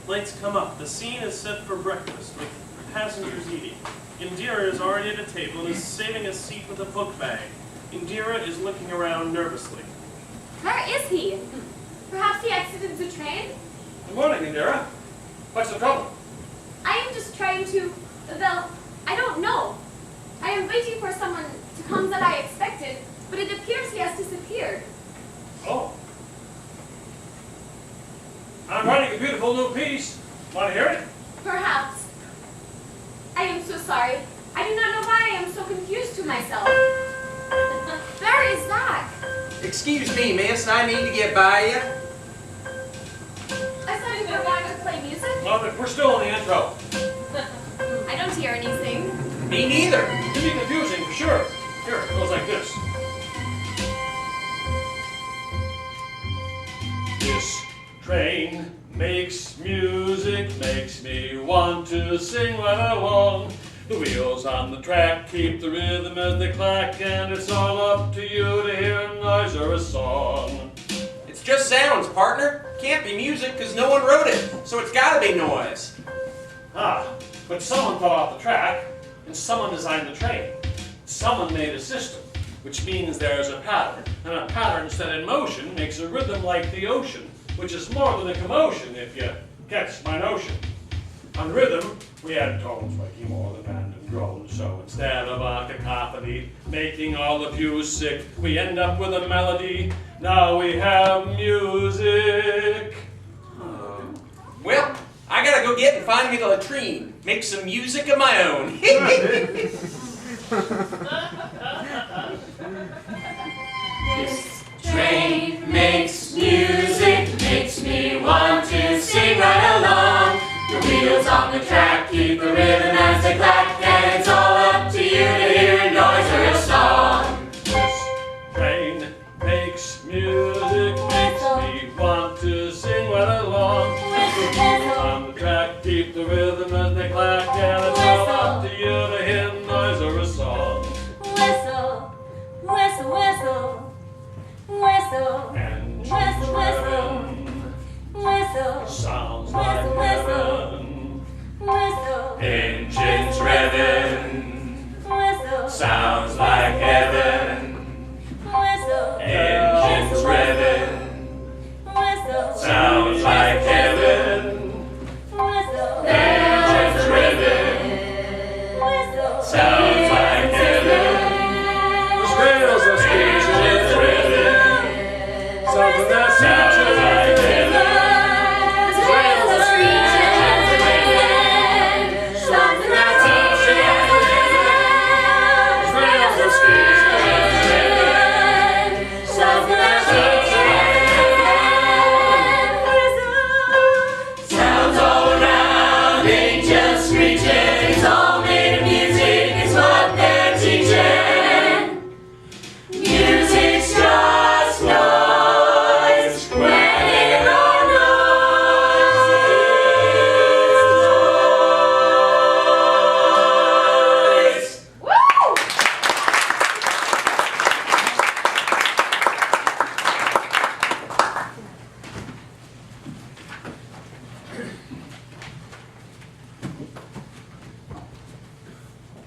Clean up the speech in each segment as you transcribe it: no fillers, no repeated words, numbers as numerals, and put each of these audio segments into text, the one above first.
Lights come up. The scene is set for breakfast, with passengers eating. Indira is already at a table and is saving a seat with a book bag. Indira is looking around nervously. Where is he? Perhaps he exited the train? Good morning, Indira. What's the trouble? I am just trying to, well, I don't know. I am waiting for someone to come that I expected, but it appears he has disappeared. Oh. I'm writing a beautiful new piece. Want to hear it? Perhaps. I am so sorry. I do not know why I am so confused to myself. Where is Zach? Excuse me, miss. I need to get by you. I thought you were going to play music. Well, but we're still in the intro. I don't hear anything. Me neither. It'd be confusing, for sure. Here, it goes like this. This train makes music, makes me want to sing right along. The wheels on the track keep the rhythm as they clack, and it's all up to you to hear a noise or a song. It's just sounds, partner. Can't be music because no one wrote it, so it's gotta be noise. Ah, but someone fell off the track, and someone designed the train. Someone made a system, which means there's a pattern, and a pattern set in motion makes a rhythm like the ocean, which is more than a commotion, if you catch my notion. On rhythm, we add tones making more than band and drone, so instead of a cacophony making all of you sick, we end up with a melody. Now we have music. Well, I gotta go get and find me the latrine. Make some music of my own. This train makes music, makes me want to sing right along. The wheels on the track keep the rhythm as they clack, and it's all up to you to hear a noise or a song. This train makes music, makes me want to sing right along. The wheels on the track keep the rhythm as they clack, and it's all up to you to hear a noise or a song. Whistle, whistle, whistle, whistle, And whistle, whistle, whistle, sounds like heaven. whistle, Engines revving. whistle, Sounds like heaven. whistle, Engines revving. whistle, Sounds like heaven. whistle, Engines revving. whistle, Sounds like heaven. The rails are screeching, revving. Something that sounds like heaven.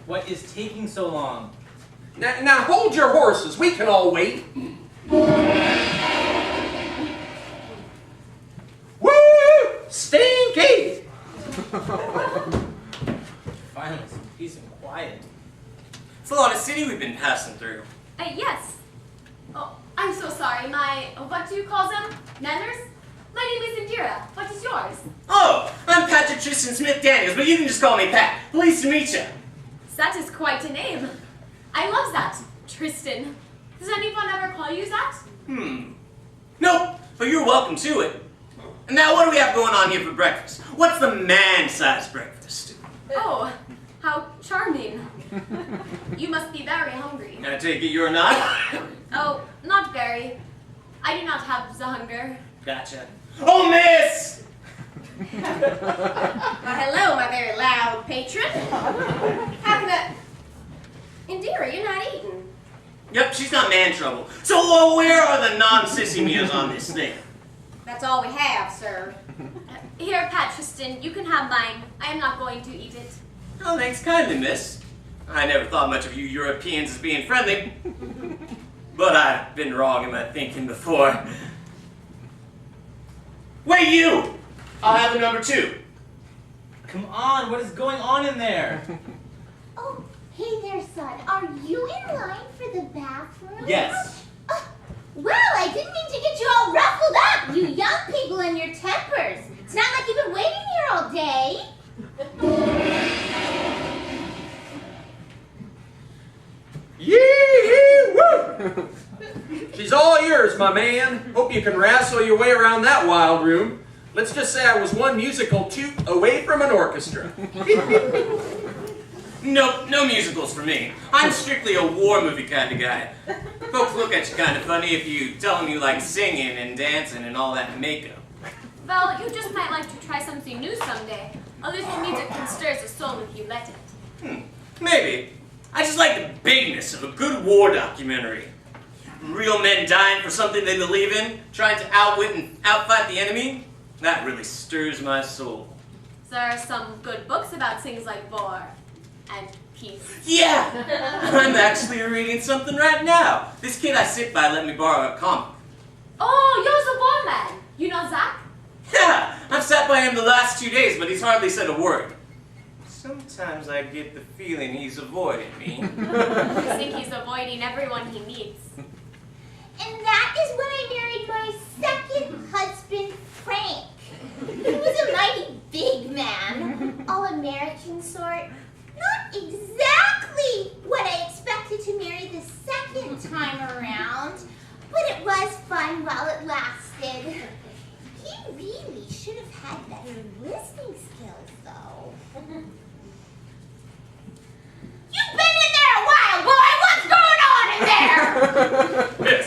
What is taking so long? Now hold your horses. We can all wait. Woo! Stinky! Finally, some peace and quiet. It's a lot of city we've been passing through. Yes. Oh, I'm so sorry. What do you call them? Manners? My name is Indira. What is yours? Oh, I'm Patrick Tristan Smith Daniels, but you can just call me Pat. Pleased to meet you. That is quite a name. I love that, Tristan. Does anyone ever call you that? Nope, but you're welcome to it. And now what do we have going on here for breakfast? What's the man-sized breakfast? Oh, how charming. You must be very hungry. I take it you're not? Oh, not very. I do not have the hunger. Gotcha. Oh, miss! Well, hello, my very loud patron. How can I... Indira, you're not eating. Yep, she's not man trouble. So where are the non-sissy meals on this thing? That's all we have, sir. Here, Pat Tristan, you can have mine. I am not going to eat it. Oh, thanks kindly, miss. I never thought much of you Europeans as being friendly. But I've been wrong in my thinking before. Wait, you! I'll have the number 2. Come on, what is going on in there? Oh, hey there, son. Are you in line for the bathroom? Yes. Well, I didn't mean to get you all ruffled up, you young people and your tempers. It's not like you've been waiting here all day. Yee-hee-woo! She's all yours, my man. Hope you can wrestle your way around that wild room. Let's just say I was one musical toot away from an orchestra. No musicals for me. I'm strictly a war movie kind of guy. Folks look at you kind of funny if you tell them you like singing and dancing and all that makeup. Well, you just might like to try something new someday. A little music can stir the soul if you let it. Maybe. I just like the bigness of a good war documentary. Real men dying for something they believe in, trying to outwit and outfight the enemy. That really stirs my soul. There are some good books about things like war and peace. Yeah! I'm actually reading something right now. This kid I sit by let me borrow a comic. Oh, you're the war man. You know Zach? Yeah! I've sat by him the last 2 days, but he's hardly said a word. Sometimes I get the feeling he's avoiding me. I think he's avoiding everyone he meets. And that is when I married my second husband, Frank. He was a mighty big man, all-American sort. Not exactly what I expected to marry the second time around, but it was fun while it lasted. He really should have had better listening skills, though. You've been in there a while, boy! What's going on in there? Miss.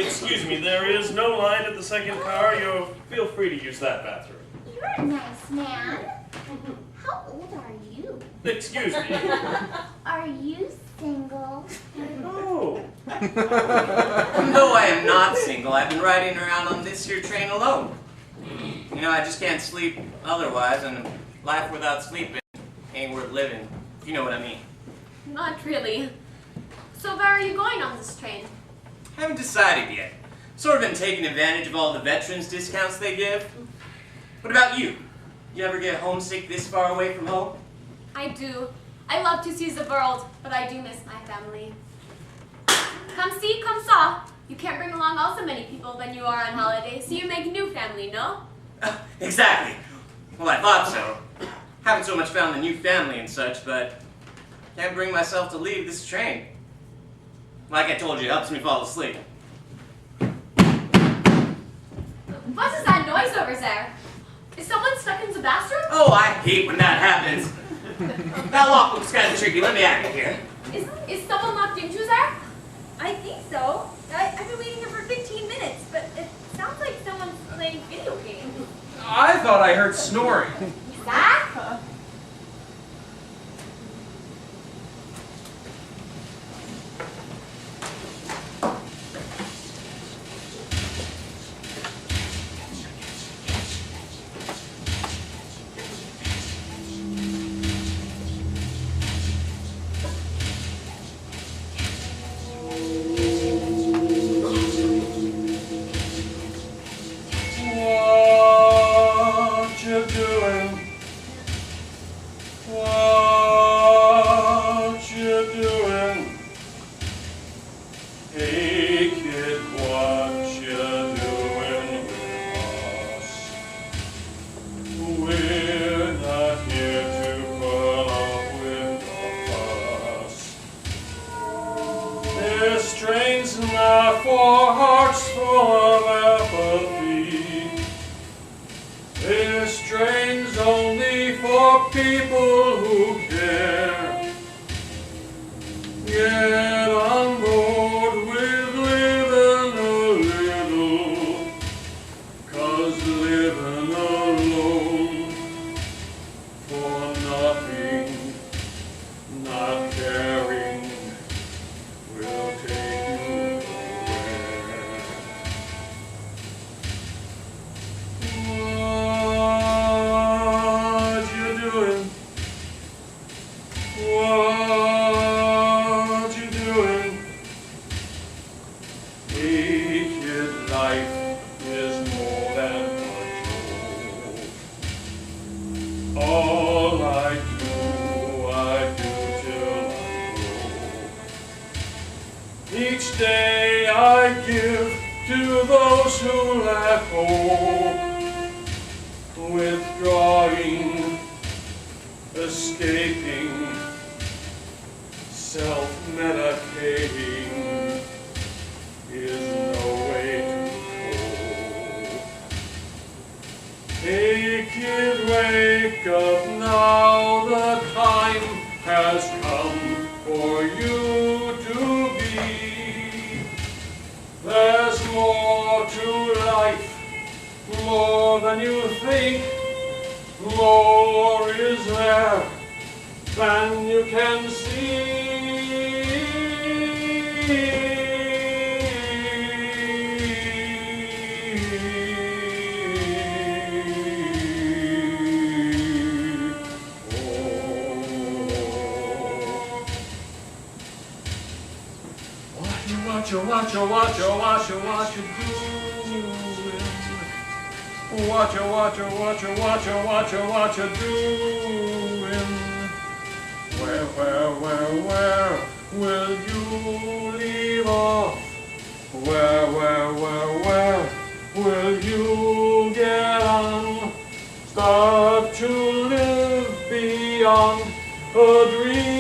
Excuse me, there is no line at the second car. You feel free to use that bathroom. You're a nice man. How old are you? Excuse me. Are you single? Oh. Though I am not single, I've been riding around on this here train alone. You know, I just can't sleep otherwise, and life without sleeping ain't worth living, if you know what I mean. Not really. So where are you going on this train? Haven't decided yet. Sort of been taking advantage of all the veterans discounts they give. What about you? You ever get homesick this far away from home? I do. I love to see the world, but I do miss my family. Come see, come saw. You can't bring along all so many people when you are on holiday, so you make new family, no? Exactly. Well, I thought so. Haven't so much found a new family and such, but can't bring myself to leave this train. Like I told you, it helps me fall asleep. What is that noise over there? Is someone stuck in the bathroom? Oh, I hate when that happens. That lock looks kind of tricky. Let me at it here. Is someone locked into there? I think so. I've been waiting here for 15 minutes, but it sounds like someone's playing video games. I thought I heard snoring. Zach? What you doing? What you doing? Hey kid, what you doing with us? We're not here to put up with a fuss. This train's not for hearts full of apathy. This train's only for people who care. Get on board with living a little, 'cause living alone for nothing, not caring, will take you nowhere. All I do till I go. Each day I give to those who lack hope, withdrawing, escaping, self-medicating is no way to cope. Hey kid, wake up now, the time has come for you to be. There's more to life, more than you think, more is there than you can see. Watch you doing. Watch you doing. Where will you leave off? Where will you get on? Start to live beyond a dream.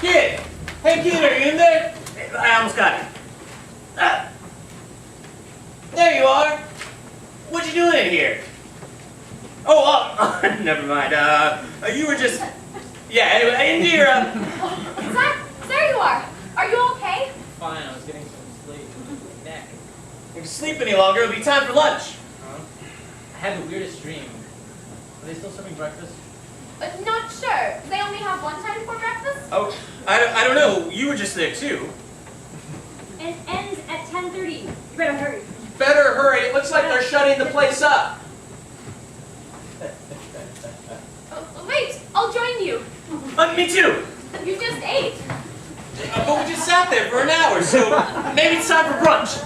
Kid! Hey kid, are you in there? I almost got it. There you are. What you doing in here? Oh, never mind. You were just... Yeah, anyway, Indira. Zach, there you are. Are you okay? Fine, I was getting some sleep. My neck. If you sleep any longer, it'll be time for lunch. Huh? I had the weirdest dream. Are they still serving breakfast? Not sure. They only have one time for breakfast? Oh, I don't know. You were just there too. It ends at 10:30. You better hurry. Better hurry. It looks like they're shutting the place up. Wait, I'll join you. Me too. You just ate. But we just sat there for an hour, so maybe it's time for brunch.